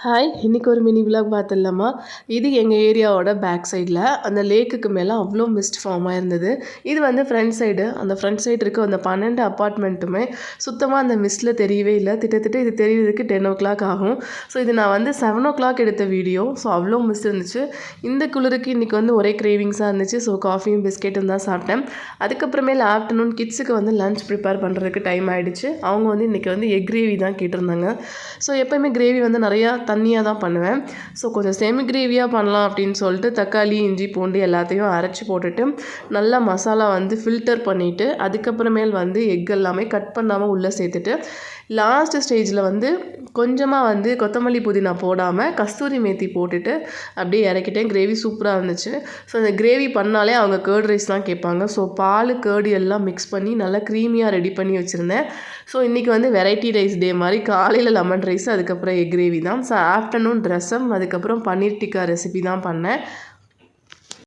Hi! இன்னைக்கு ஒரு mini vlog பார்த்துடலாமா? இது எங்கள் ஏரியாவோட பேக் சைடில் அந்த லேக்குக்கு மேலே அவ்வளோ மிஸ்ட் ஃபார்ம் ஆயிருந்தது. இது வந்து ஃப்ரண்ட் சைடு. அந்த ஃப்ரண்ட் சைடு இருக்க அந்த 12 அப்பார்ட்மெண்ட்டுமே சுத்தமாக அந்த மிஸ்ட்டில் தெரியவே இல்லை. கிட்டத்தட்ட இது தெரியறதுக்கு 10 ஆகும். ஸோ இது நான் வந்து 7 எடுத்த வீடியோ. ஸோ அவ்வளோ மிஸ்ட் இருந்துச்சு. இந்த குளிருக்கு இன்றைக்கி வந்து ஒரே கிரேவிங்ஸாக இருந்துச்சு. ஸோ காஃபியும் பிஸ்கெட்டும் தான் சாப்பிட்டேன். அதுக்கப்புறமேல ஆஃப்டர்நூன் கிட்ஸுக்கு வந்து லஞ்ச் ப்ரிப்பேர் பண்ணுறதுக்கு டைம் ஆகிடுச்சு. அவங்க வந்து இன்றைக்கி வந்து எக் கிரேவி தான் கேட்டிருந்தாங்க. ஸோ எப்போயுமே கிரேவி வந்து நிறையா தண்ணியாக தான் பண்ணுவேன். ஸோ கொஞ்சம் செமி கிரேவியாக பண்ணலாம் அப்படின்னு சொல்லிட்டு தக்காளி, இஞ்சி, பூண்டு எல்லாத்தையும் அரைச்சி போட்டுட்டு நல்லா மசாலா வந்து ஃபில்டர் பண்ணிவிட்டு அதுக்கப்புறமேல் வந்து எக் எல்லாமே கட் பண்ணாமல் உள்ளே சேர்த்துட்டு லாஸ்ட் ஸ்டேஜில் வந்து கொஞ்சமாக வந்து கொத்தமல்லி புதினா போடாமல் கஸ்தூரி மேத்தி போட்டுட்டு அப்படியே இறக்கிட்டேன். கிரேவி சூப்பராக இருந்துச்சு. ஸோ அந்த கிரேவி பண்ணாலே அவங்க கேர்ட் ரைஸ் தான் கேட்பாங்க. ஸோ பால் கேர்டு எல்லாம் மிக்ஸ் பண்ணி நல்லா க்ரீமியாக ரெடி பண்ணி வச்சுருந்தேன். ஸோ இன்றைக்கி வந்து வெரைட்டி ரைஸ் டே மாதிரி காலையில் லெமன் ரைஸ் அதுக்கப்புறம் எக் கிரேவி தான். ஸோ ஆஃப்டர்நூன் ரசம் அதுக்கப்புறம் பன்னீர் டிக்கா ரெசிபி தான் பண்ணேன்.